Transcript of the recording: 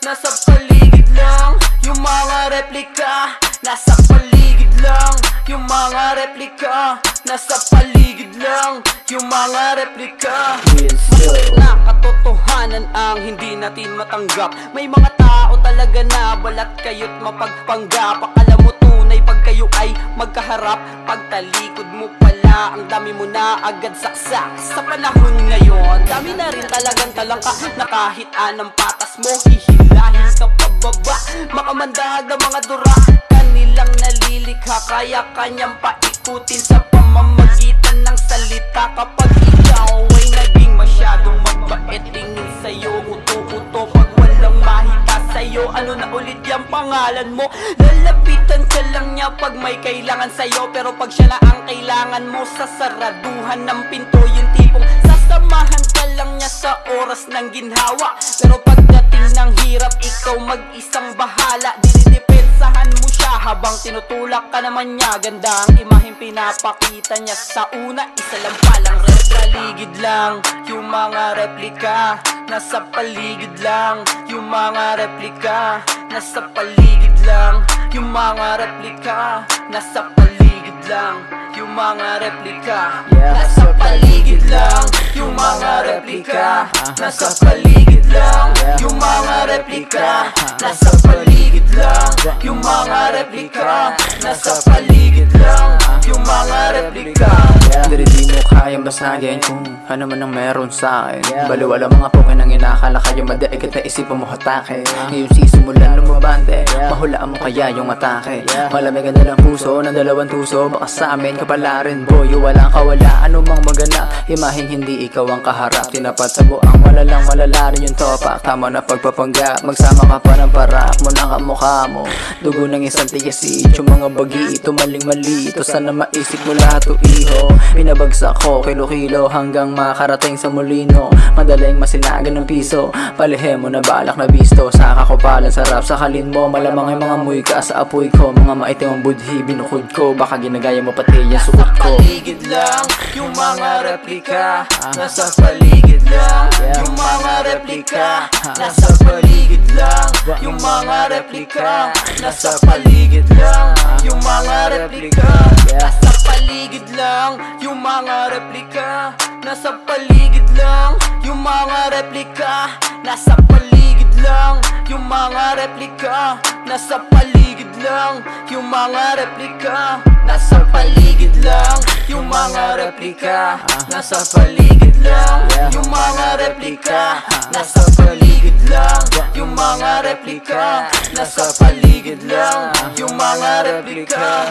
nasa paligid lang. Yung mga replika, nasa paligid lang. Yung mga replika, nasa paligid lang. Yung mga replika. Masakit na katotohanan ang hindi natin matanggap. May mga tao talaga na balat kayo't mapagpanggap. Akala mo tunay pag kayo ay magkaharap, pagtalikod mo pala ang dami mo na agad saksak. Sa panahon ngayon, dami na rin talagang talangka na kahit anong patas mo hihilahin ka pababa. Makamandag ang mga dura, kanilang nalilikha, kaya kanyang paikutin sa pamamagitan ng salita. Kapag ikaw ay naging masyadong magbait, tingin sa'yo uto-uto pag walang mahita sa'yo. Ano na ulit yung pangalan mo? Lalapitan ka lang niya pag may kailangan sa'yo, pero pag siya na ang kailangan mo, sasaraduhan ng pinto. Yung tipong sasamahan ka lang niya sa oras ng ginhawa, pero pagdating ng hirap, ikaw mag-isang bahala. Dinidepensahan mo siya habang tinutulak ka naman niya. Ganda ang imaheng pinapakita niya sa una, isa lang palang paligid lang. Yung mga replika, nasa paligid lang. Yung mga replika, nasa paligid lang. Yung mga replika, nasa paligid lang. Yung mga replika, nasa paligid lang. Yung mga replika, nasa paligid lang. Yung mga replika, nasa paligid lang. Yung mga replika, nasa paligid lang. Yung mga replika. Di mo kayang basagin kung ano man ang meron sa'kin. Baliwala mga pungin ang inakala kayo madaigit na isipan mo hatake. Ngayon sisimulan lumabante, mahulaan mo kaya yung atake. Malamig ang dalang puso ng dalawang tuso, baka sa amin kapalarin boy. Walang kawala, anumang magana, imahing hindi ikaw ang kaharap. Tinapat sa buang malalang malalarin yung topak. Tama na pagpapanggap, magsama ka pa ng parak mo ng kamukha mo. Dugo ng isang tigasit, yung mga bagi ito maling mali. Ito sana maisip mo lahat o iho. Pinabagsak ko kilo-kilo hanggang makarating sa mulino. Madaling masinagan ng piso, palihe mo na balak na bisto. Sa kakupalan sarap sa kalin mo, malamang ay mga muy ka sa apoy ko. Mga maitim ang budhi, binukod ko, baka ginagaya mo pati yung suot ko. Nasa paligid lang, yung mga replika, nasa paligid lang. Yung mga replika, nasa paligid lang. Yung mga replika, nasa paligid lang. Yung mga replika, nasa paligid lang. Yung mga replika, nasa paligid lang. Yung mga replika, nasa paligid lang. Yung mga replika, nasa paligid lang. Yung mga replika, nasa paligid lang. Yung mga replika, nasa paligid lang. Yung mga replika, nasa paligid lang. Yung mga replika, nasa paligid lang. Yung mga replika.